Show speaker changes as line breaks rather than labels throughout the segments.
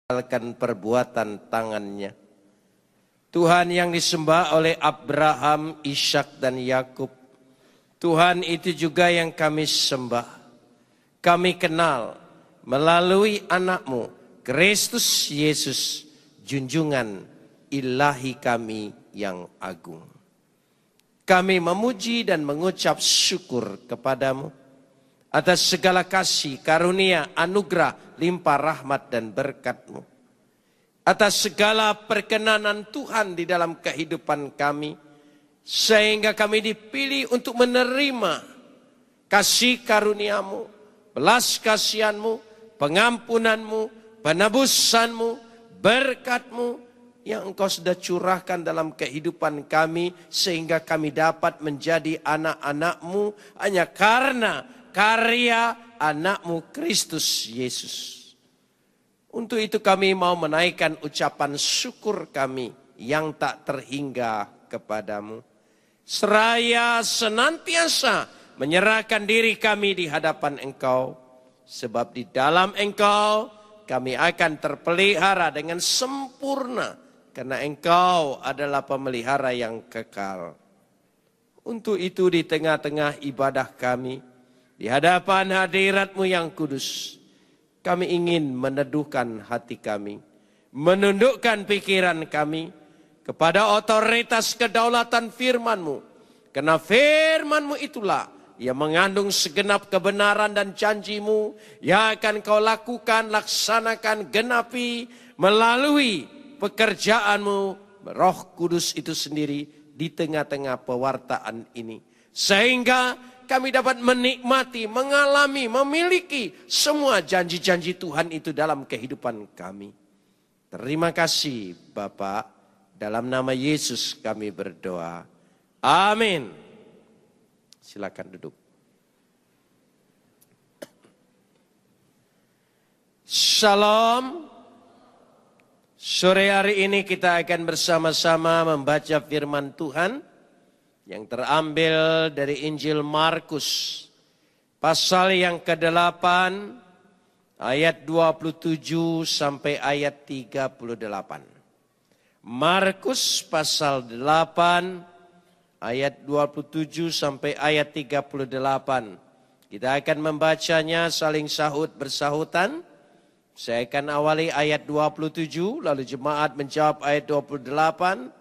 perbuatan tangannya. Tuhan yang disembah oleh Abraham, Ishak dan Yakub. Tuhan itu juga yang kami sembah. Kami kenal melalui anakmu, Kristus Yesus, junjungan ilahi kami yang agung. Kami memuji dan mengucap syukur kepadamu atas segala kasih, karunia, anugerah, limpah rahmat dan berkat-Mu. Atas segala perkenanan Tuhan di dalam kehidupan kami. Sehingga kami dipilih untuk menerima kasih karunia-Mu, belas kasihan-Mu, pengampunan-Mu, penebusan-Mu, berkat-Mu yang Engkau sudah curahkan dalam kehidupan kami. Sehingga kami dapat menjadi anak-anak-Mu hanya karena karya anak-Mu Kristus Yesus. Untuk itu kami mau menaikkan ucapan syukur kami yang tak terhingga kepadamu. Seraya senantiasa menyerahkan diri kami di hadapan Engkau. Sebab di dalam Engkau kami akan terpelihara dengan sempurna. Karena Engkau adalah pemelihara yang kekal. Untuk itu di tengah-tengah ibadah kami, di hadapan hadirat-Mu yang kudus, kami ingin meneduhkan hati kami, menundukkan pikiran kami kepada otoritas kedaulatan firman-Mu. Karena firman-Mu itulah yang mengandung segenap kebenaran dan janji-Mu yang akan Kau lakukan, laksanakan, genapi melalui pekerjaan-Mu, Roh Kudus itu sendiri di tengah-tengah pewartaan ini. Sehingga kami dapat menikmati, mengalami, memiliki semua janji-janji Tuhan itu dalam kehidupan kami. Terima kasih Bapa, dalam nama Yesus kami berdoa. Amin. Silakan duduk. Shalom. Sore hari ini kita akan bersama-sama membaca firman Tuhan yang terambil dari Injil Markus, pasal yang ke-8, ayat 27 sampai ayat 38. Markus pasal 8, ayat 27 sampai ayat 38. Kita akan membacanya saling sahut bersahutan. Saya akan awali ayat 27, lalu jemaat menjawab ayat 28.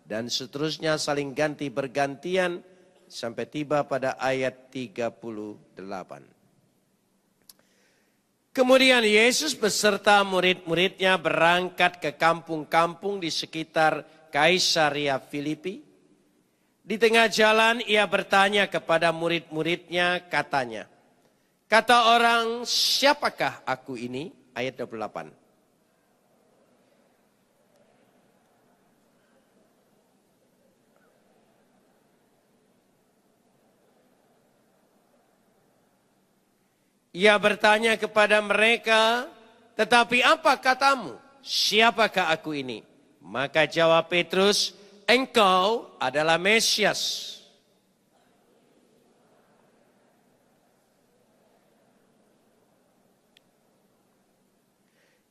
Dan seterusnya saling ganti bergantian sampai tiba pada ayat 38. Kemudian Yesus beserta murid-muridnya berangkat ke kampung-kampung di sekitar Kaisaria Filipi. Di tengah jalan ia bertanya kepada murid-muridnya, katanya, kata orang, siapakah aku ini? Ayat 28. Ia bertanya kepada mereka, tetapi apa katamu? Siapakah aku ini? Maka jawab Petrus, engkau adalah Mesias.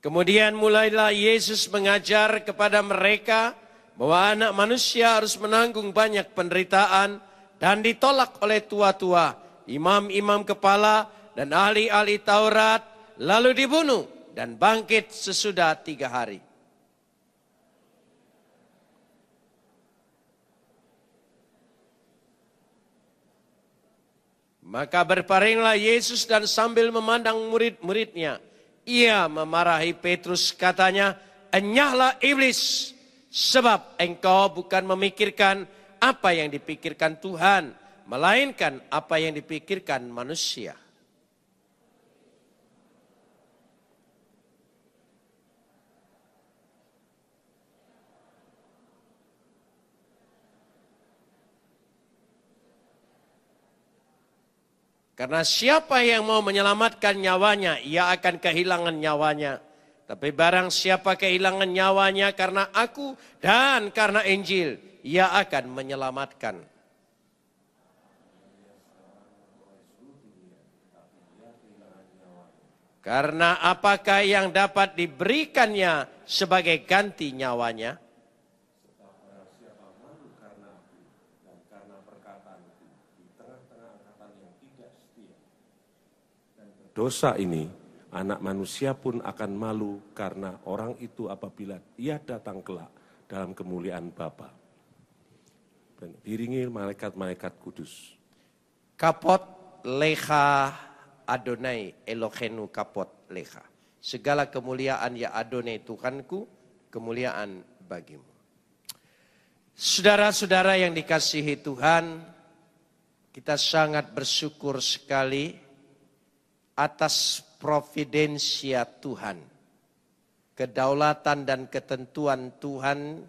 Kemudian mulailah Yesus mengajar kepada mereka bahwa anak manusia harus menanggung banyak penderitaan dan ditolak oleh tua-tua, imam-imam kepala, dan ahli-ahli Taurat, lalu dibunuh dan bangkit sesudah 3 hari. Maka berparinglah Yesus dan sambil memandang murid-muridnya, ia memarahi Petrus, katanya, enyahlah iblis, sebab engkau bukan memikirkan apa yang dipikirkan Tuhan, melainkan apa yang dipikirkan manusia. Karena siapa yang mau menyelamatkan nyawanya, ia akan kehilangan nyawanya. Tapi barang siapa kehilangan nyawanya karena aku dan karena Injil, ia akan menyelamatkan. Karena apakah yang dapat diberikannya sebagai ganti nyawanya?
Dosa ini, anak manusia pun akan malu karena orang itu apabila ia datang kelak dalam kemuliaan Bapa. Dan diiringi malaikat-malaikat kudus.
Kapot lecha Adonai Elohenu kapot lecha. Segala kemuliaan ya Adonai Tuhanku, kemuliaan bagimu. Saudara-saudara yang dikasihi Tuhan, kita sangat bersyukur sekali atas providensia Tuhan, kedaulatan dan ketentuan Tuhan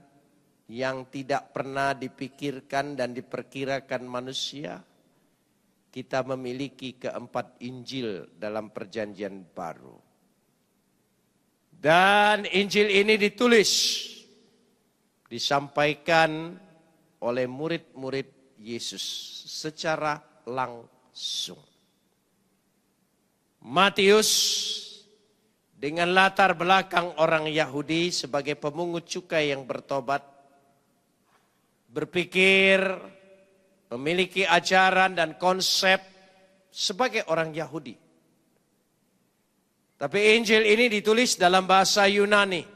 yang tidak pernah dipikirkan dan diperkirakan manusia. Kita memiliki keempat Injil dalam perjanjian baru. Dan Injil ini ditulis, disampaikan oleh murid-murid Yesus secara langsung. Matius dengan latar belakang orang Yahudi sebagai pemungut cukai yang bertobat, berpikir, memiliki ajaran dan konsep sebagai orang Yahudi. Tapi Injil ini ditulis dalam bahasa Yunani.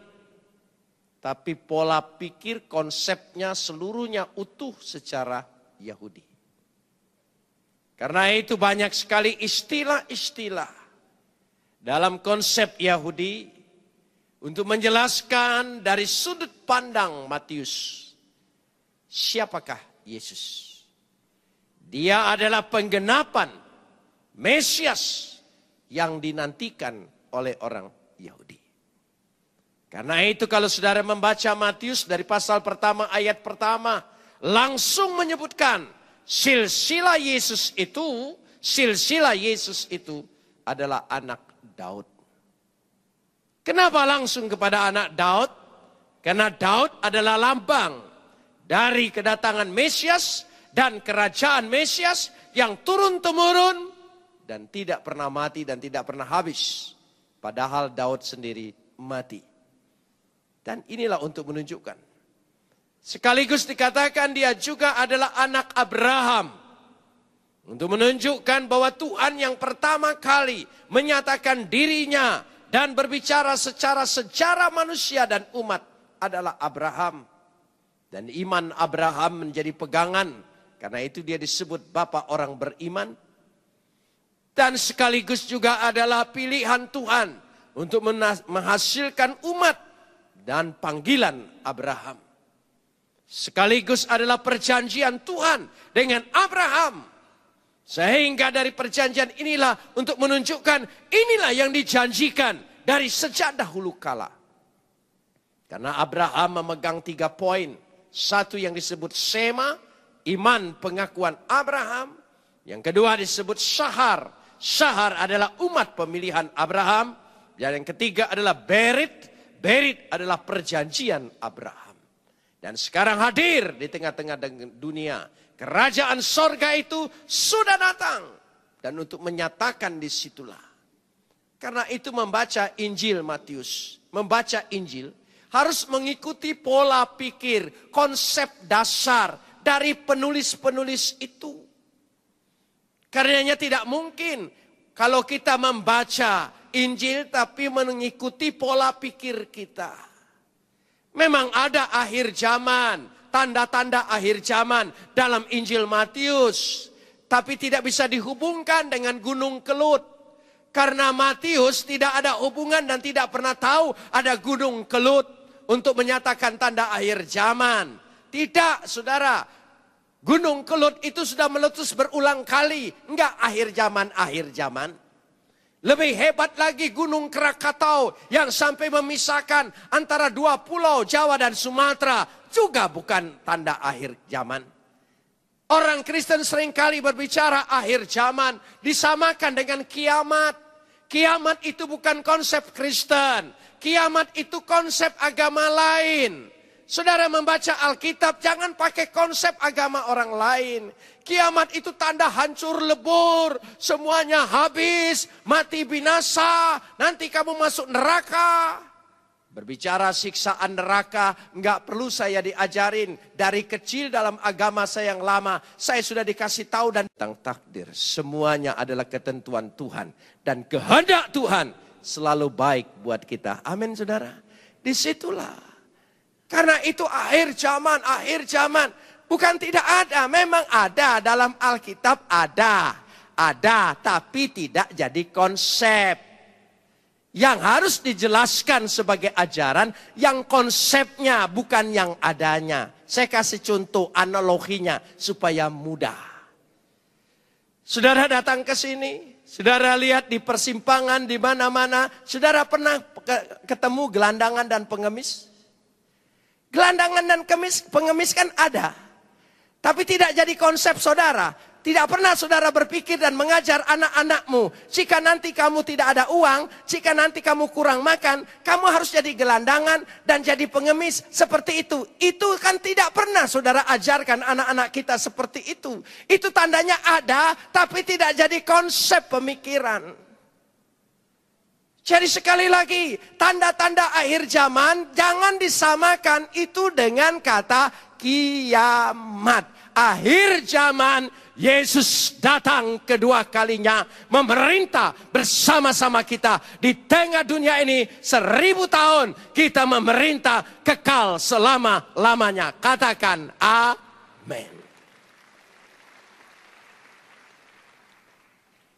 Tapi pola pikir konsepnya seluruhnya utuh secara Yahudi. Karena itu banyak sekali istilah-istilah dalam konsep Yahudi untuk menjelaskan dari sudut pandang Matius. Siapakah Yesus? Dia adalah penggenapan Mesias yang dinantikan oleh orang Yahudi. Karena itu kalau saudara membaca Matius dari pasal pertama ayat pertama, langsung menyebutkan silsilah Yesus itu adalah anak Daud. Kenapa langsung kepada anak Daud? Karena Daud adalah lambang dari kedatangan Mesias dan kerajaan Mesias yang turun-temurun dan tidak pernah mati dan tidak pernah habis. Padahal Daud sendiri mati. Dan inilah untuk menunjukkan. Sekaligus dikatakan dia juga adalah anak Abraham. Untuk menunjukkan bahwa Tuhan yang pertama kali menyatakan dirinya dan berbicara secara sejarah manusia dan umat adalah Abraham. Dan iman Abraham menjadi pegangan. Karena itu dia disebut bapa orang beriman. Dan sekaligus juga adalah pilihan Tuhan untuk menghasilkan umat dan panggilan Abraham. Sekaligus adalah perjanjian Tuhan dengan Abraham. Sehingga dari perjanjian inilah untuk menunjukkan inilah yang dijanjikan dari sejak dahulu kala. Karena Abraham memegang 3 poin. Satu yang disebut Sema, iman pengakuan Abraham. Yang kedua disebut Syahar. Syahar adalah umat pemilihan Abraham. Dan yang ketiga adalah Berit. Berit adalah perjanjian Abraham. Dan sekarang hadir di tengah-tengah dunia. Kerajaan sorga itu sudah datang. Dan untuk menyatakan disitulah. Karena itu membaca Injil Matius. Membaca Injil harus mengikuti pola pikir, konsep dasar dari penulis-penulis itu. Karenanya tidak mungkin kalau kita membaca Injil tapi mengikuti pola pikir kita. Memang ada akhir zaman. Tanda-tanda akhir zaman dalam Injil Matius. Tapi tidak bisa dihubungkan dengan Gunung Kelut. Karena Matius tidak ada hubungan dan tidak pernah tahu ada Gunung Kelut. Untuk menyatakan tanda akhir zaman. Tidak saudara. Gunung Kelut itu sudah meletus berulang kali. Enggak akhir zaman. Lebih hebat lagi Gunung Krakatau yang sampai memisahkan antara 2 pulau Jawa dan Sumatera. Juga bukan tanda akhir zaman. Orang Kristen seringkali berbicara akhir zaman disamakan dengan kiamat. Kiamat itu bukan konsep Kristen. Kiamat itu konsep agama lain. Saudara membaca Alkitab, jangan pakai konsep agama orang lain. Kiamat itu tanda hancur lebur, semuanya habis, mati binasa, nanti kamu masuk neraka. Berbicara siksaan neraka, enggak perlu saya diajarin. Dari kecil dalam agama saya yang lama, saya sudah dikasih tahu dan tentang takdir. Semuanya adalah ketentuan Tuhan. Dan kehendak Tuhan selalu baik buat kita. Amin saudara. Disitulah. Karena itu akhir zaman. Bukan tidak ada, memang ada dalam Alkitab ada. Ada, tapi tidak jadi konsep. Yang harus dijelaskan sebagai ajaran, yang konsepnya bukan yang adanya. Saya kasih contoh analoginya supaya mudah. Saudara datang ke sini, saudara lihat di persimpangan di mana-mana, saudara pernah ketemu gelandangan dan pengemis? Gelandangan dan pengemis kan ada. Tapi tidak jadi konsep saudara. Tidak pernah saudara berpikir dan mengajar anak-anakmu. Jika nanti kamu tidak ada uang, jika nanti kamu kurang makan, kamu harus jadi gelandangan dan jadi pengemis seperti itu. Itu kan tidak pernah saudara ajarkan anak-anak kita seperti itu. Itu tandanya ada, tapi tidak jadi konsep pemikiran. Jadi sekali lagi, tanda-tanda akhir zaman jangan disamakan itu dengan kata kiamat. Akhir zaman, Yesus datang kedua kalinya memerintah bersama-sama kita di tengah dunia ini 1000 tahun kita memerintah kekal selama-lamanya. Katakan amin.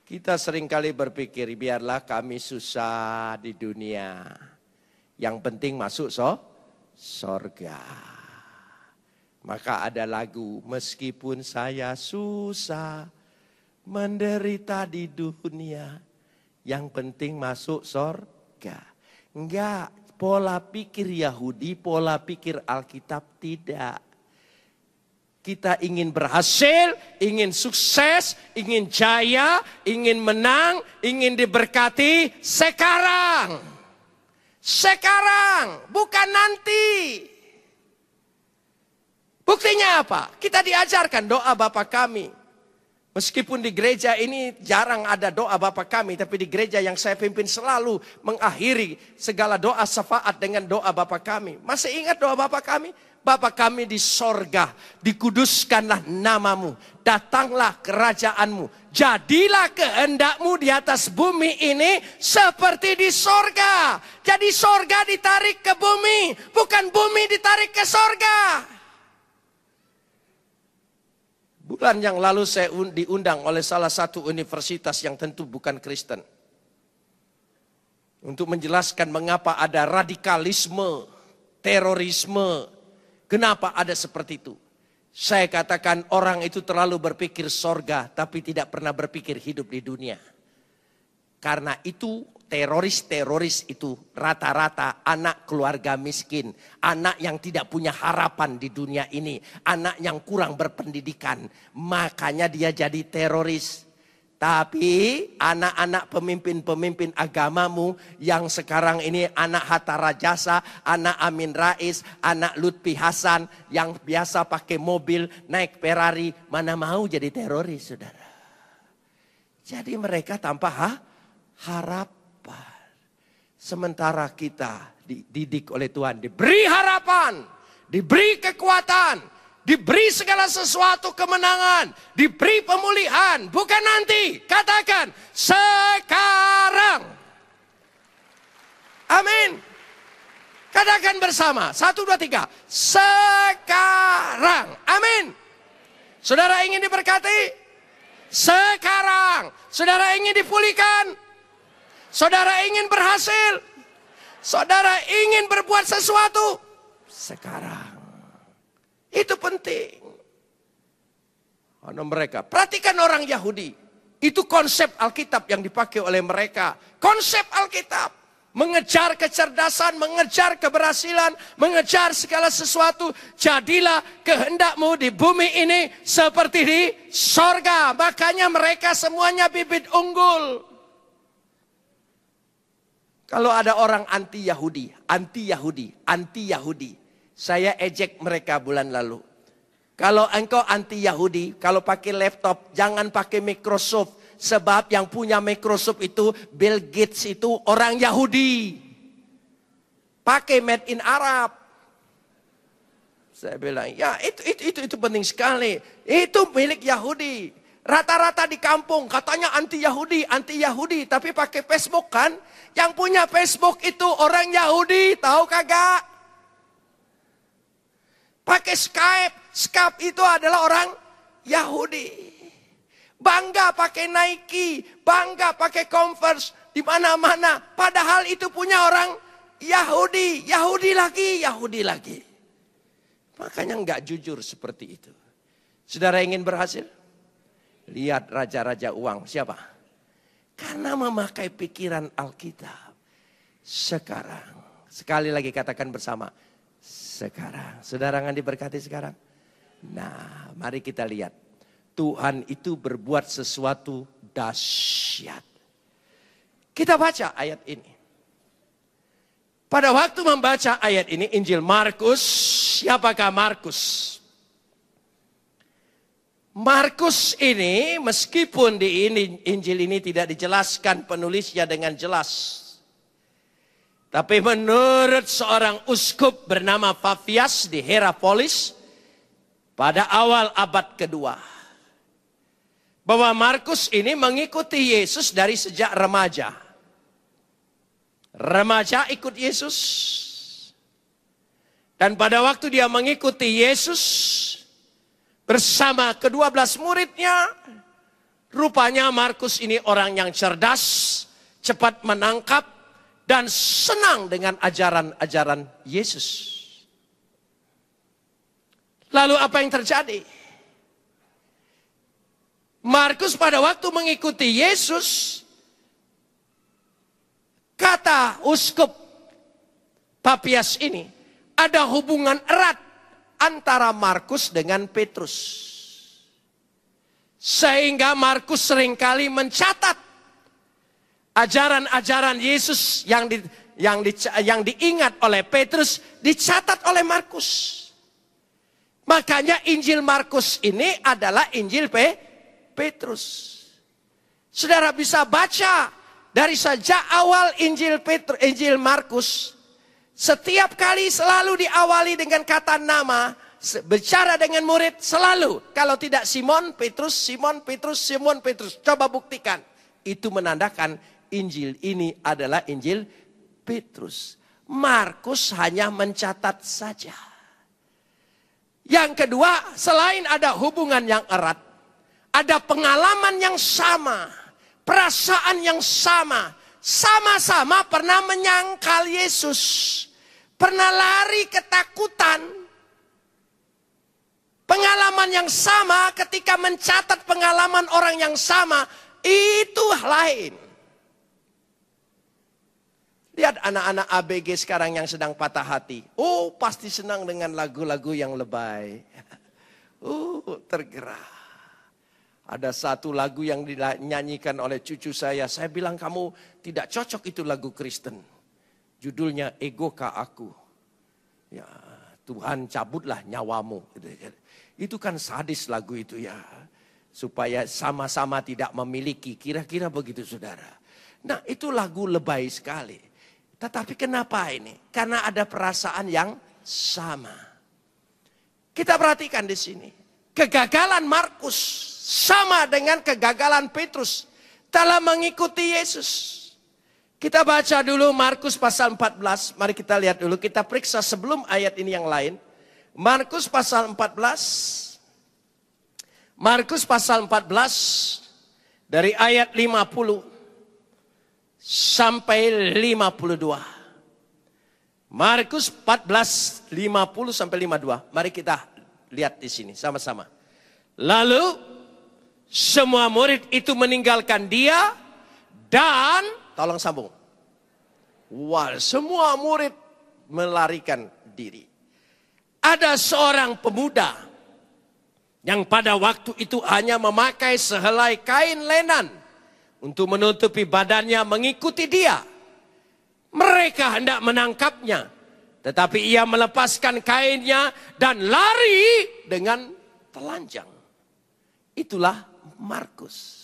Kita seringkali berpikir biarlah kami susah di dunia. Yang penting masuk sorga. Maka ada lagu, meskipun saya susah menderita di dunia, yang penting masuk sorga. Enggak, pola pikir Yahudi, pola pikir Alkitab tidak. Kita ingin berhasil, ingin sukses, ingin jaya, ingin menang, ingin diberkati sekarang. Sekarang, bukan nanti. Buktinya apa? Kita diajarkan doa Bapa kami. Meskipun di gereja ini jarang ada doa Bapa kami, tapi di gereja yang saya pimpin selalu mengakhiri segala doa syafaat dengan doa Bapa kami. Masih ingat doa Bapa kami? Bapa kami di sorga, dikuduskanlah namamu, datanglah kerajaanmu, jadilah kehendakmu di atas bumi ini seperti di sorga. Jadi sorga ditarik ke bumi, bukan bumi ditarik ke sorga. Bulan yang lalu saya diundang oleh salah satu universitas yang tentu bukan Kristen. Untuk menjelaskan mengapa ada radikalisme, terorisme. Kenapa ada seperti itu? Saya katakan orang itu terlalu berpikir sorga tapi tidak pernah berpikir hidup di dunia. Karena itu teroris-teroris itu rata-rata anak keluarga miskin. Anak yang tidak punya harapan di dunia ini. Anak yang kurang berpendidikan. Makanya dia jadi teroris. Tapi anak-anak pemimpin-pemimpin agamamu yang sekarang ini anak Hatta Rajasa, anak Amin Rais, anak Lutfi Hasan yang biasa pakai mobil, naik Ferrari. Mana mau jadi teroris saudara. Jadi mereka tanpa harapan. Sementara kita dididik oleh Tuhan, diberi harapan, diberi kekuatan, diberi segala sesuatu kemenangan, diberi pemulihan, bukan nanti. Katakan sekarang. Amin. Katakan bersama, 1, 2, 3. Sekarang. Amin. Saudara ingin diberkati? Sekarang. Saudara ingin dipulihkan? Saudara ingin berhasil? Saudara ingin berbuat sesuatu? Sekarang. Itu penting. Karena mereka, perhatikan orang Yahudi. Itu konsep Alkitab yang dipakai oleh mereka. Konsep Alkitab. Mengejar kecerdasan, mengejar keberhasilan, mengejar segala sesuatu. Jadilah kehendakmu di bumi ini seperti di sorga. Makanya mereka semuanya bibit unggul. Kalau ada orang anti-Yahudi, Saya ejek mereka bulan lalu. Kalau engkau anti Yahudi, kalau pakai laptop, jangan pakai Microsoft. Sebab yang punya Microsoft itu, Bill Gates itu orang Yahudi. Pakai made in Arab. Saya bilang, ya itu penting sekali. Itu milik Yahudi. Rata-rata di kampung katanya anti Yahudi. Tapi pakai Facebook kan. Yang punya Facebook itu orang Yahudi, tahu kagak? Pakai Skype itu adalah orang Yahudi. Bangga pakai Nike, bangga pakai Converse di mana-mana. Padahal itu punya orang Yahudi, Yahudi lagi. Makanya nggak jujur seperti itu. Saudara ingin berhasil? Lihat raja-raja uang, siapa? Karena memakai pikiran Alkitab. Sekarang, sekali lagi katakan bersama, sekarang. Saudara akan diberkati sekarang? Nah, mari kita lihat. Tuhan itu berbuat sesuatu dahsyat. Kita baca ayat ini. Pada waktu membaca ayat ini, Injil Markus, siapakah Markus? Markus ini, meskipun di Injil ini tidak dijelaskan penulisnya dengan jelas. Tapi menurut seorang uskup bernama Pavias di Hierapolis, pada awal abad kedua. Bahwa Markus ini mengikuti Yesus dari sejak remaja. Remaja ikut Yesus. Dan pada waktu dia mengikuti Yesus bersama ke-12 muridnya, rupanya Markus ini orang yang cerdas, cepat menangkap, dan senang dengan ajaran-ajaran Yesus. Lalu apa yang terjadi? Markus pada waktu mengikuti Yesus, kata uskup Pavias ini, ada hubungan erat antara Markus dengan Petrus. Sehingga Markus seringkali mencatat ajaran-ajaran Yesus yang diingat oleh Petrus, dicatat oleh Markus. Makanya Injil Markus ini adalah Injil Petrus. Saudara bisa baca dari sejak awal Injil Markus. Setiap kali selalu diawali dengan kata nama. Bicara dengan murid selalu. Kalau tidak Simon Petrus. Coba buktikan. Itu menandakan Injil ini adalah Injil Petrus. Markus hanya mencatat saja. Yang kedua, selain ada hubungan yang erat, ada pengalaman yang sama, perasaan yang sama, sama-sama pernah menyangkal Yesus, pernah lari ketakutan. Pengalaman yang sama ketika mencatat pengalaman orang yang sama, itu lain. Lihat anak-anak ABG sekarang yang sedang patah hati. Oh, pasti senang dengan lagu-lagu yang lebay. Tergerak. Ada satu lagu yang dinyanyikan oleh cucu saya. Saya bilang kamu tidak cocok itu lagu Kristen. Judulnya Egokah Aku. Ya, Tuhan cabutlah nyawamu. Itu kan sadis lagu itu ya. Supaya sama-sama tidak memiliki. Kira-kira begitu saudara. Nah itu lagu lebay sekali. Tetapi kenapa ini? Karena ada perasaan yang sama. Kita perhatikan di sini. Kegagalan Markus sama dengan kegagalan Petrus dalam mengikuti Yesus. Kita baca dulu Markus pasal 14. Mari kita lihat dulu. Kita periksa sebelum ayat ini yang lain. Markus pasal 14. Markus pasal 14. Dari ayat 50. Sampai 52. Markus 14, 50 sampai 52. Mari kita lihat di sini sama-sama. Lalu semua murid itu meninggalkan dia dan tolong sambung. Wah, semua murid melarikan diri. Ada seorang pemuda yang pada waktu itu hanya memakai sehelai kain lenan untuk menutupi badannya mengikuti dia. Mereka hendak menangkapnya. Tetapi ia melepaskan kainnya dan lari dengan telanjang. Itulah Markus.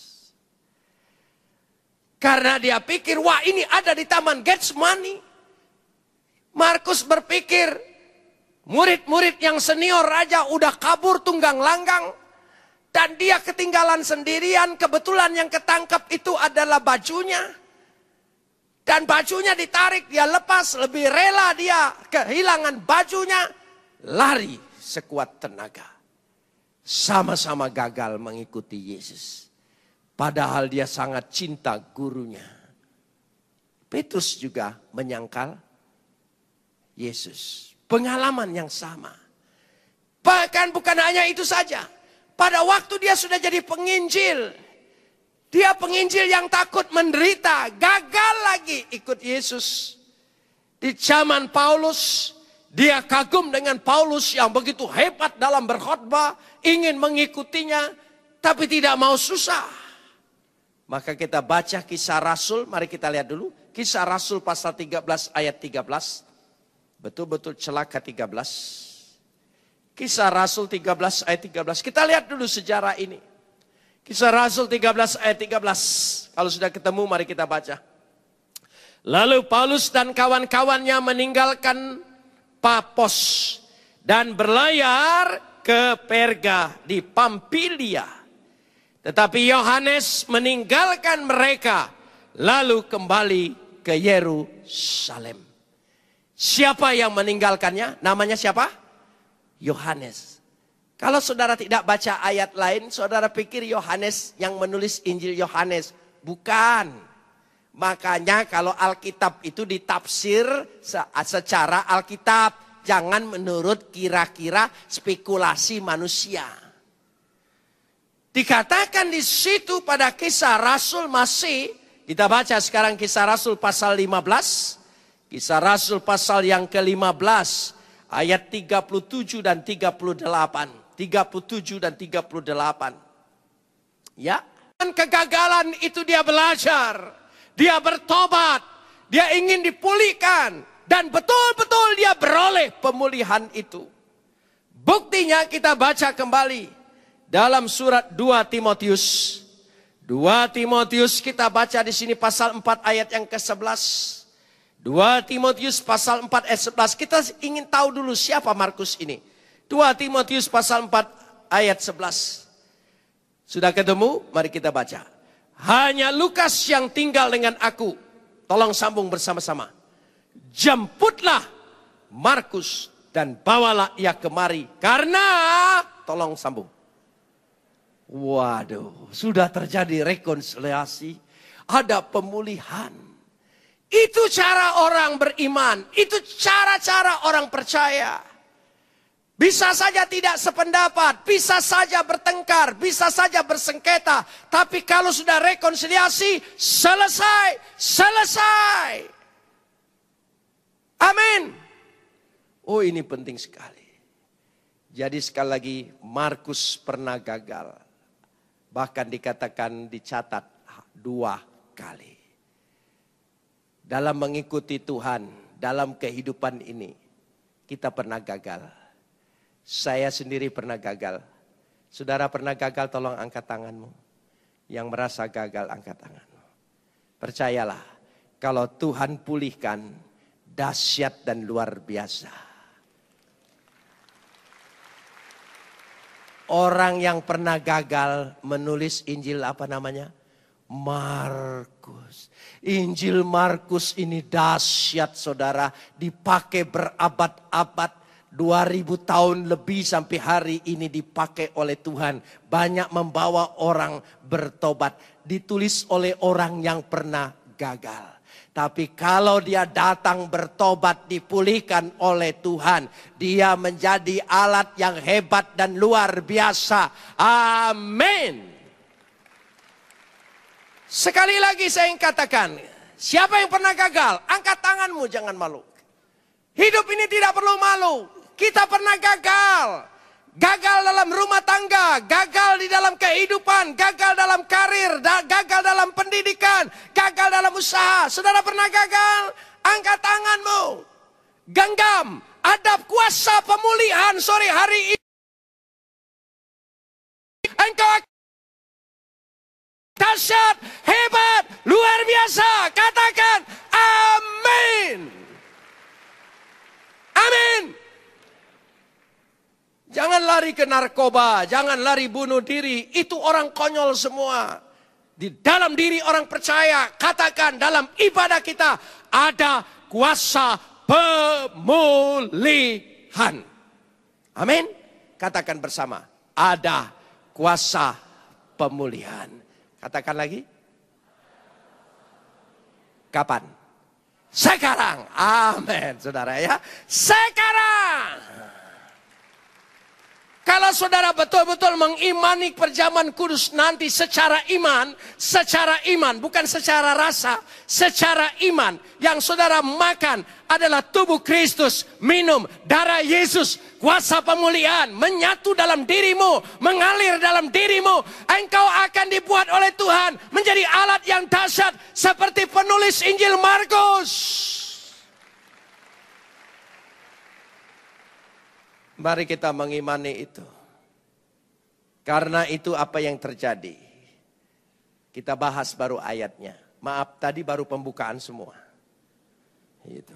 Karena dia pikir, wah ini ada di Taman Getsemani. Markus berpikir, murid-murid yang senior raja udah kabur tunggang langgang. Dan dia ketinggalan sendirian, kebetulan yang ketangkap itu adalah bajunya. Dan bajunya ditarik, dia lepas, lebih rela dia kehilangan bajunya. Lari sekuat tenaga. Sama-sama gagal mengikuti Yesus. Padahal dia sangat cinta gurunya. Petrus juga menyangkal Yesus. Pengalaman yang sama. Bahkan bukan hanya itu saja. Pada waktu dia sudah jadi penginjil. Dia penginjil yang takut menderita. Gagal lagi ikut Yesus. Di zaman Paulus. Dia kagum dengan Paulus yang begitu hebat dalam berkhotbah. Ingin mengikutinya. Tapi tidak mau susah. Maka kita baca Kisah Rasul, mari kita lihat dulu. Kisah Rasul pasal 13 ayat 13. Betul-betul celaka 13. Kisah Rasul 13 ayat 13. Kita lihat dulu sejarah ini. Kisah Rasul 13 ayat 13. Kalau sudah ketemu mari kita baca. Lalu Paulus dan kawan-kawannya meninggalkan Papos dan berlayar ke Perga di Pamfilia. Tetapi Yohanes meninggalkan mereka lalu kembali ke Yerusalem. Siapa yang meninggalkannya? Namanya siapa? Yohanes. Kalau saudara tidak baca ayat lain, saudara pikir Yohanes yang menulis Injil Yohanes. Bukan. Makanya kalau Alkitab itu ditafsir secara Alkitab. Jangan menurut kira-kira spekulasi manusia. Dikatakan di situ pada Kisah Rasul masih, kita baca sekarang Kisah Rasul pasal 15. Kisah Rasul pasal yang ke-15 ayat 37 dan 38. 37 dan 38. Ya, dan kegagalan itu dia belajar, dia bertobat, dia ingin dipulihkan dan betul-betul dia beroleh pemulihan itu. Buktinya kita baca kembali. Dalam surat 2 Timotius. 2 Timotius kita baca di sini pasal 4 ayat yang ke-11. 2 Timotius pasal 4 ayat 11. Kita ingin tahu dulu siapa Markus ini. 2 Timotius pasal 4 ayat 11. Sudah ketemu? Mari kita baca. Hanya Lukas yang tinggal dengan aku. Tolong sambung bersama-sama. Jemputlah Markus dan bawalah ia kemari. Karena, tolong sambung. Waduh, sudah terjadi rekonsiliasi, ada pemulihan. Itu cara orang beriman, itu cara-cara orang percaya. Bisa saja tidak sependapat, bisa saja bertengkar, bisa saja bersengketa. Tapi kalau sudah rekonsiliasi, selesai. Amin. Oh, ini penting sekali. Jadi sekali lagi, Markus pernah gagal. Bahkan dikatakan dicatat 2 kali. Dalam mengikuti Tuhan, dalam kehidupan ini, kita pernah gagal. Saya sendiri pernah gagal. Saudara pernah gagal, tolong angkat tanganmu. Yang merasa gagal, angkat tanganmu. Percayalah, kalau Tuhan pulihkan, dahsyat dan luar biasa. Orang yang pernah gagal menulis Injil apa namanya? Markus. Injil Markus ini dahsyat saudara. Dipakai berabad-abad. 2000 tahun lebih sampai hari ini dipakai oleh Tuhan. Banyak membawa orang bertobat. Ditulis oleh orang yang pernah gagal. Tapi kalau dia datang bertobat dipulihkan oleh Tuhan. Dia menjadi alat yang hebat dan luar biasa. Amin. Sekali lagi saya ingin katakan. Siapa yang pernah gagal? Angkat tanganmu, jangan malu. Hidup ini tidak perlu malu. Kita pernah gagal. Gagal dalam rumah tangga, gagal di dalam kehidupan, gagal dalam karir, gagal dalam pendidikan, gagal dalam usaha. Saudara pernah gagal? Angkat tanganmu. genggam, ada kuasa pemulihan sore hari ini. Engkau dahsyat, hebat, luar biasa. Katakan amin. Amin. Jangan lari ke narkoba, jangan lari bunuh diri. Itu orang konyol semua. Di dalam diri orang percaya, katakan dalam ibadah kita ada kuasa pemulihan. Amin. Katakan bersama, ada kuasa pemulihan. Katakan lagi. Kapan? Sekarang. Amin, saudara ya. Sekarang. Kalau saudara betul-betul mengimani perjamuan kudus nanti secara iman, bukan secara rasa, secara iman. Yang saudara makan adalah tubuh Kristus, minum darah Yesus, kuasa pemulihan menyatu dalam dirimu, mengalir dalam dirimu. Engkau akan dibuat oleh Tuhan menjadi alat yang dahsyat seperti penulis Injil Markus. Mari kita mengimani itu. Karena itu apa yang terjadi. Kita bahas baru ayatnya. Maaf, tadi baru pembukaan semua. Itu.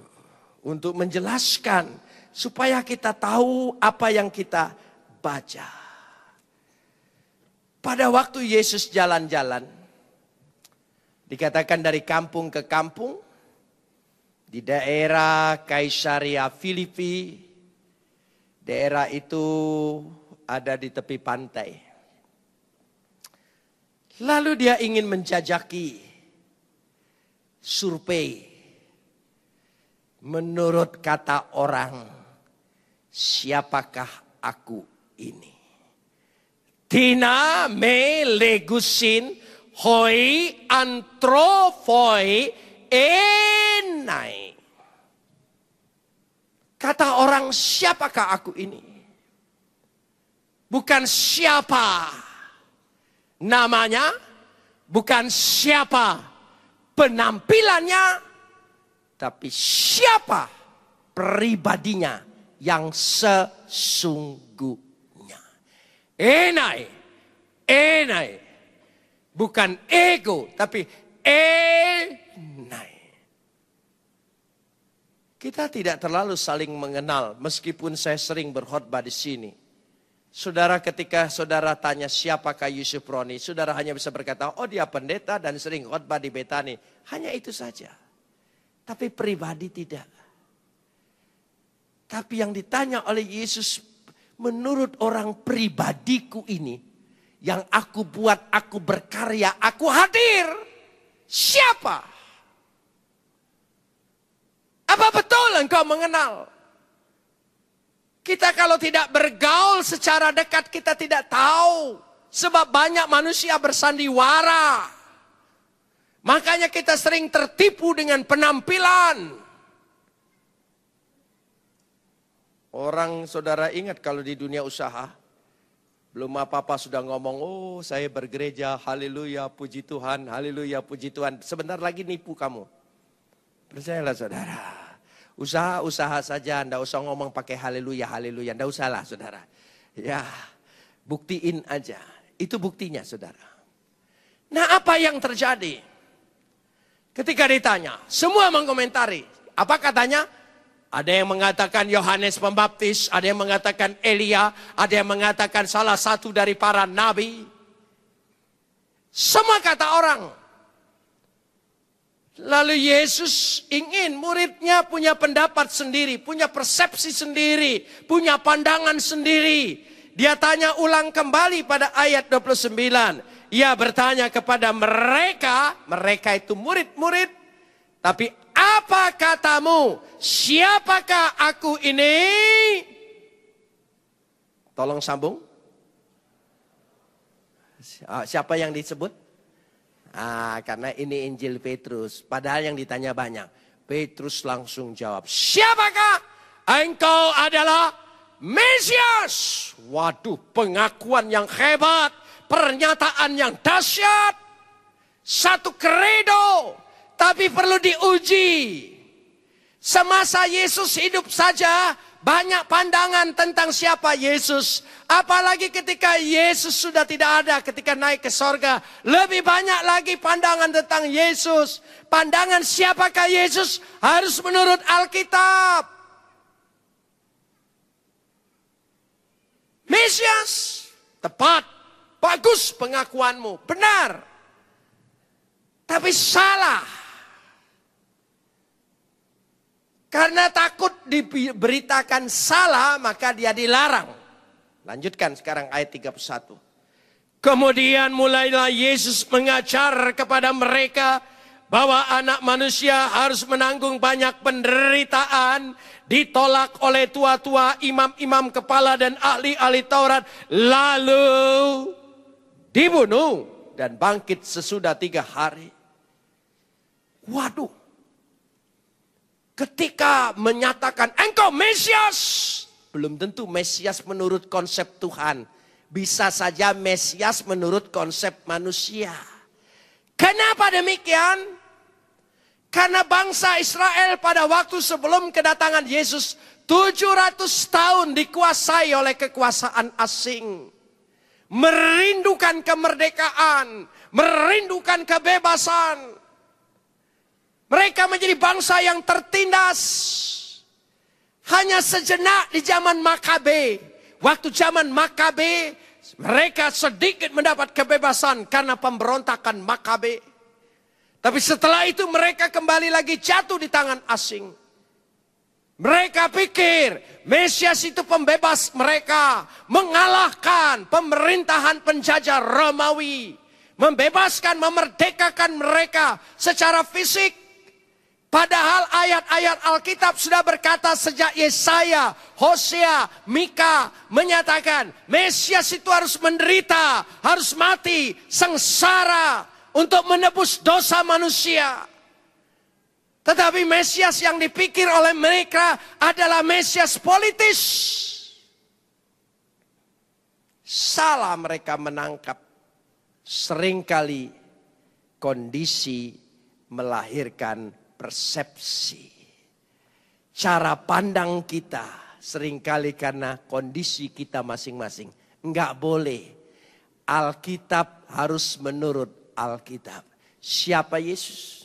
Untuk menjelaskan supaya kita tahu apa yang kita baca. Pada waktu Yesus jalan-jalan, dikatakan dari kampung ke kampung, di daerah Kaisaria Filipi, daerah itu ada di tepi pantai. Lalu dia ingin menjajaki survei. Menurut kata orang, siapakah aku ini? Tina me legusin hoi antrofoi enai. Kata orang, siapakah aku ini? Bukan siapa namanya, bukan siapa penampilannya, tapi siapa pribadinya yang sesungguhnya. Enai. Bukan ego, tapi enai. Kita tidak terlalu saling mengenal, meskipun saya sering berkhotbah di sini. Saudara, ketika saudara tanya siapakah Yusuf Roni, saudara hanya bisa berkata, oh dia pendeta dan sering khotbah di Betani. Hanya itu saja. Tapi pribadi tidak. Tapi yang ditanya oleh Yesus, menurut orang pribadiku ini, yang aku buat, aku berkarya, aku hadir. Siapa? Apa betul engkau mengenal? Kita kalau tidak bergaul secara dekat, kita tidak tahu. Sebab banyak manusia bersandiwara. Makanya kita sering tertipu dengan penampilan. Orang saudara ingat kalau di dunia usaha, belum apa-apa sudah ngomong, oh saya bergereja, haleluya, puji Tuhan, haleluya, puji Tuhan. Sebentar lagi nipu kamu. Percayalah saudara. Usaha saja, ndak usah ngomong pakai haleluya, haleluya. Ndak usah lah saudara. Ya, buktiin aja. Itu buktinya saudara. Nah, apa yang terjadi? Ketika ditanya, semua mengomentari. Apa katanya? Ada yang mengatakan Yohanes Pembaptis, ada yang mengatakan Elia, ada yang mengatakan salah satu dari para nabi. Semua kata orang. Lalu Yesus ingin muridnya punya pendapat sendiri, punya persepsi sendiri, punya pandangan sendiri. Dia tanya ulang kembali pada ayat 29. Ia bertanya kepada mereka itu murid-murid. Tapi apa katamu? Siapakah aku ini? Tolong sambung. Siapa yang disebut? Karena ini Injil Petrus. Padahal yang ditanya banyak. Petrus langsung jawab. Siapakah? Engkau adalah Mesias. Waduh, pengakuan yang hebat. Pernyataan yang dahsyat. Satu kredo. Tapi perlu diuji. Semasa Yesus hidup saja banyak pandangan tentang siapa Yesus. Apalagi ketika Yesus sudah tidak ada, ketika naik ke sorga. Lebih banyak lagi pandangan tentang Yesus. Pandangan siapakah Yesus harus menurut Alkitab. Mesias, tepat, bagus pengakuanmu, benar. Tapi salah. Karena takut diberitakan salah, maka dia dilarang. Lanjutkan sekarang ayat 31. Kemudian mulailah Yesus mengajar kepada mereka bahwa anak manusia harus menanggung banyak penderitaan, ditolak oleh tua-tua, imam-imam kepala dan ahli-ahli Taurat, lalu dibunuh dan bangkit sesudah 3 hari. Waduh. Ketika menyatakan engkau Mesias, belum tentu Mesias menurut konsep Tuhan. Bisa saja Mesias menurut konsep manusia. Kenapa demikian? Karena bangsa Israel pada waktu sebelum kedatangan Yesus 700 tahun dikuasai oleh kekuasaan asing. Merindukan kemerdekaan, merindukan kebebasan. Mereka menjadi bangsa yang tertindas. Hanya sejenak di zaman Makabe. Waktu zaman Makabe, mereka sedikit mendapat kebebasan karena pemberontakan Makabe. Tapi setelah itu mereka kembali lagi jatuh di tangan asing. Mereka pikir Mesias itu pembebas mereka. Mengalahkan pemerintahan penjajah Romawi. Membebaskan, memerdekakan mereka secara fisik. Padahal ayat-ayat Alkitab sudah berkata sejak Yesaya, Hosea, Mika menyatakan Mesias itu harus menderita, harus mati, sengsara untuk menebus dosa manusia. Tetapi Mesias yang dipikir oleh mereka adalah Mesias politis. Salah mereka menangkap. Seringkali kondisi melahirkan persepsi. Cara pandang kita seringkali karena kondisi kita masing-masing. Enggak boleh. Alkitab harus menurut Alkitab. Siapa Yesus?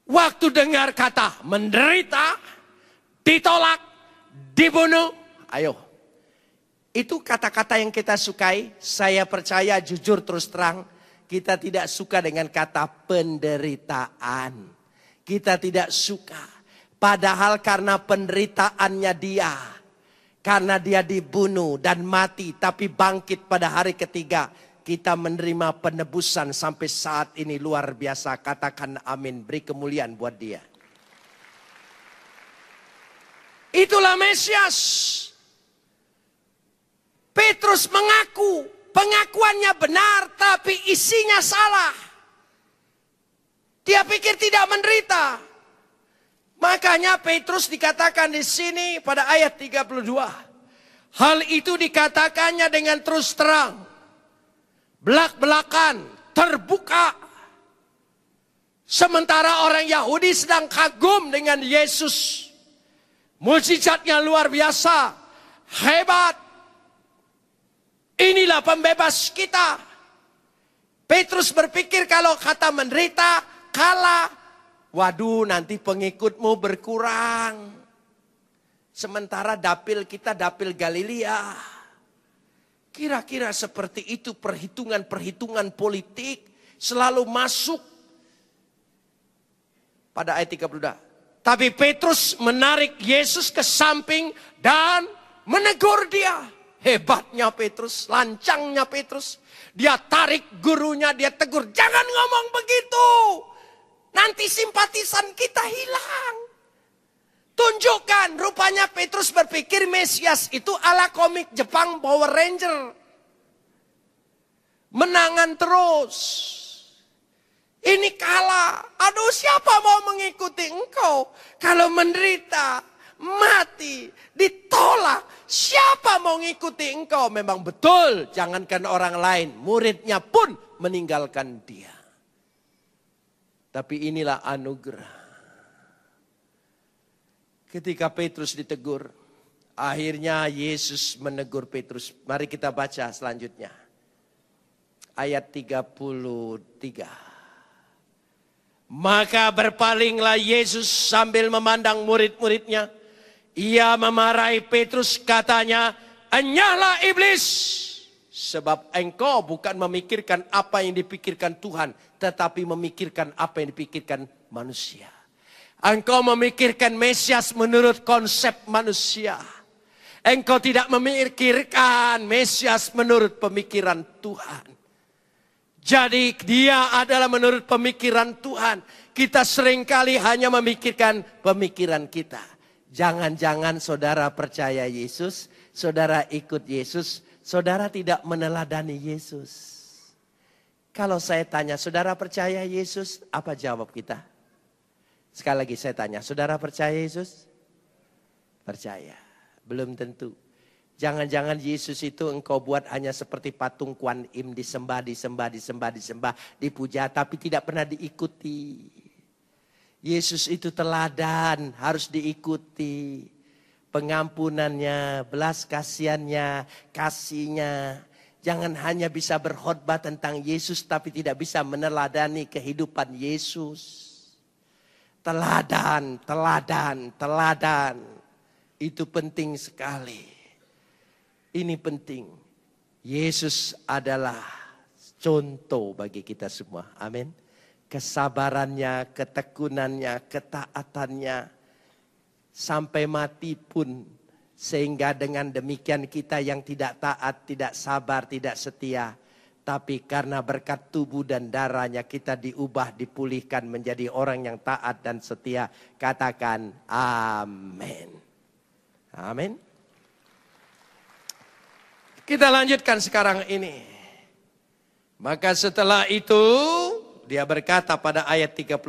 Waktu dengar kata menderita, ditolak, dibunuh. Ayo. Itu kata-kata yang kita sukai. Saya percaya jujur terus terang. Kita tidak suka dengan kata penderitaan. Kita tidak suka. Padahal karena penderitaannya dia. Karena dia dibunuh dan mati. Tapi bangkit pada hari ketiga. Kita menerima penebusan sampai saat ini luar biasa. Katakan amin. Beri kemuliaan buat dia. Itulah Mesias. Petrus mengaku. Pengakuannya benar tapi isinya salah. Dia pikir tidak menderita. Makanya Petrus dikatakan di sini pada ayat 32. Hal itu dikatakannya dengan terus terang. Belak-belakan, terbuka. Sementara orang Yahudi sedang kagum dengan Yesus. Mukjizatnya luar biasa. Hebat. Inilah pembebas kita. Petrus berpikir kalau kata menderita, kalah, waduh nanti pengikutmu berkurang. Sementara dapil kita dapil Galilea. Kira-kira seperti itu perhitungan-perhitungan politik selalu masuk. Pada ayat 32. Tapi Petrus menarik Yesus ke samping dan menegur dia. Hebatnya Petrus, lancangnya Petrus. Dia tarik gurunya, dia tegur. Jangan ngomong begitu. Nanti simpatisan kita hilang. Tunjukkan, rupanya Petrus berpikir Mesias itu ala komik Jepang Power Ranger. Menangan terus. Ini kalah. Aduh, siapa mau mengikuti engkau? Kalau menderita, mati, ditolak. Siapa mau mengikuti engkau? Memang betul, jangankan orang lain. Muridnya pun meninggalkan dia. Tapi inilah anugerah. Ketika Petrus ditegur, akhirnya Yesus menegur Petrus. Mari kita baca selanjutnya. Ayat 33. Maka berpalinglah Yesus sambil memandang murid-muridnya. Ia memarahi Petrus, katanya, "Enyahlah iblis, sebab engkau bukan memikirkan apa yang dipikirkan Tuhan, tetapi memikirkan apa yang dipikirkan manusia." Engkau memikirkan Mesias menurut konsep manusia. Engkau tidak memikirkan Mesias menurut pemikiran Tuhan. Jadi dia adalah menurut pemikiran Tuhan. Kita seringkali hanya memikirkan pemikiran kita. Jangan-jangan saudara percaya Yesus, saudara ikut Yesus, saudara tidak meneladani Yesus. Kalau saya tanya, saudara percaya Yesus? Apa jawab kita? Sekali lagi saya tanya, saudara percaya Yesus? Percaya. Belum tentu. Jangan-jangan Yesus itu engkau buat hanya seperti patung Kuan Im, disembah, dipuja, tapi tidak pernah diikuti. Yesus itu teladan, harus diikuti. Pengampunannya, belas kasihannya, kasihnya. Jangan hanya bisa berkhotbah tentang Yesus, tapi tidak bisa meneladani kehidupan Yesus. Teladan. Itu penting sekali. Ini penting. Yesus adalah contoh bagi kita semua. Amin. Kesabarannya, ketekunannya, ketaatannya. Sampai mati pun. Sehingga dengan demikian kita yang tidak taat, tidak sabar, tidak setia. Tapi karena berkat tubuh dan darahnya kita diubah, dipulihkan menjadi orang yang taat dan setia. Katakan amin. Amin. Kita lanjutkan sekarang ini. Maka setelah itu dia berkata pada ayat 34.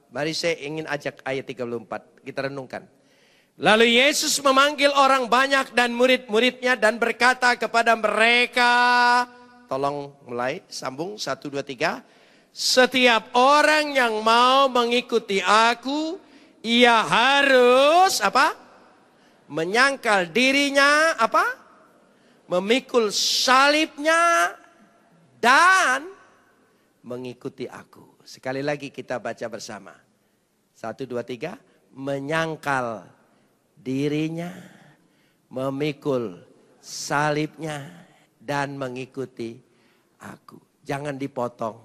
Mari saya ingin ajak ayat 34. Kita renungkan. Lalu Yesus memanggil orang banyak dan murid-muridnya dan berkata kepada mereka. Tolong mulai, sambung, 1, 2, 3. Setiap orang yang mau mengikuti aku, ia harus apa? Menyangkal dirinya, apa? Memikul salibnya dan mengikuti aku. Sekali lagi kita baca bersama. 1, 2, 3. Menyangkal dirinya, memikul salibnya dan mengikuti aku. Jangan dipotong.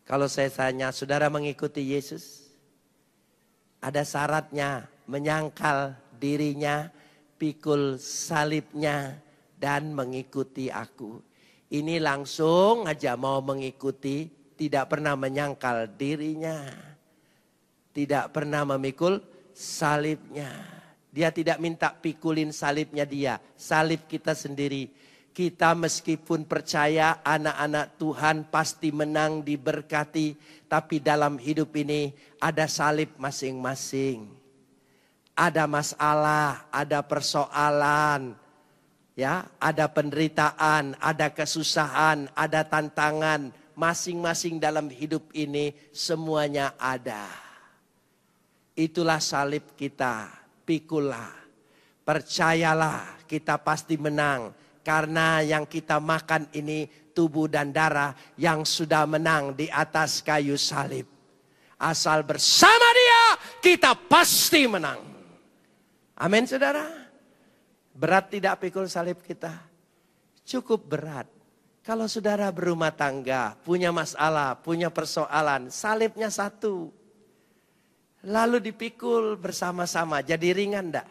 Kalau saya tanya, saudara mengikuti Yesus? Ada syaratnya, menyangkal dirinya, pikul salibnya, dan mengikuti aku. Ini langsung aja mau mengikuti, tidak pernah menyangkal dirinya. Tidak pernah memikul salibnya. Dia tidak minta pikulin salibnya dia, salib kita sendiri. Kita meskipun percaya anak-anak Tuhan pasti menang, diberkati. Tapi dalam hidup ini ada salib masing-masing. Ada masalah, ada persoalan. Ya, ada penderitaan, ada kesusahan, ada tantangan. Masing-masing dalam hidup ini semuanya ada. Itulah salib kita, pikulah. Percayalah kita pasti menang. Karena yang kita makan ini tubuh dan darah yang sudah menang di atas kayu salib. Asal bersama dia kita pasti menang. Amin saudara. Berat tidak pikul salib kita? Cukup berat. Kalau saudara berumah tangga, punya masalah, punya persoalan, salibnya satu. Lalu dipikul bersama-sama, jadi ringan enggak?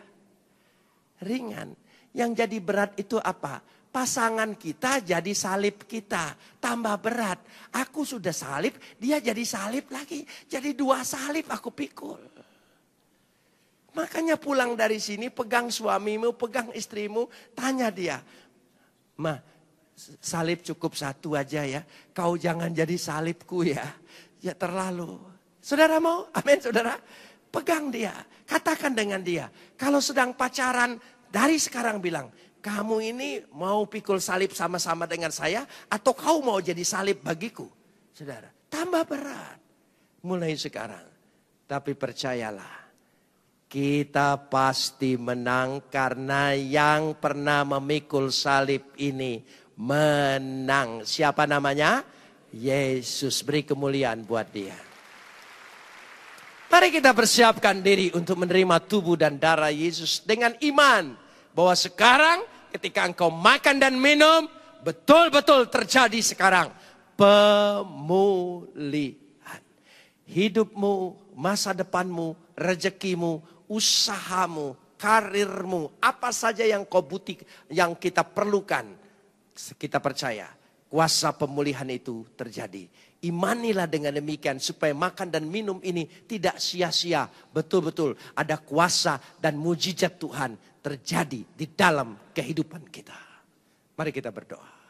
Ringan. Yang jadi berat itu apa? Pasangan kita jadi salib kita. Tambah berat. Aku sudah salib, dia jadi salib lagi. Jadi 2 salib aku pikul. Makanya pulang dari sini pegang suamimu, pegang istrimu. Tanya dia. Ma, salib cukup 1 aja ya. Kau jangan jadi salibku ya. Ya terlalu. Saudara mau? Amin saudara. Pegang dia. Katakan dengan dia. Kalau sedang pacaran, dari sekarang bilang, kamu ini mau pikul salib sama-sama dengan saya atau kau mau jadi salib bagiku? Saudara, tambah berat. Mulai sekarang. Tapi percayalah, kita pasti menang karena yang pernah memikul salib ini menang. Siapa namanya? Yesus. Beri kemuliaan buat dia. Mari kita persiapkan diri untuk menerima tubuh dan darah Yesus dengan iman. Bahwa sekarang ketika engkau makan dan minum, betul-betul terjadi sekarang pemulihan. Hidupmu, masa depanmu, rezekimu, usahamu, karirmu, apa saja yang kau butuh, yang kita perlukan. Kita percaya kuasa pemulihan itu terjadi. Imanilah dengan demikian supaya makan dan minum ini tidak sia-sia. Betul-betul ada kuasa dan mujizat Tuhan terjadi di dalam kehidupan kita. Mari kita berdoa.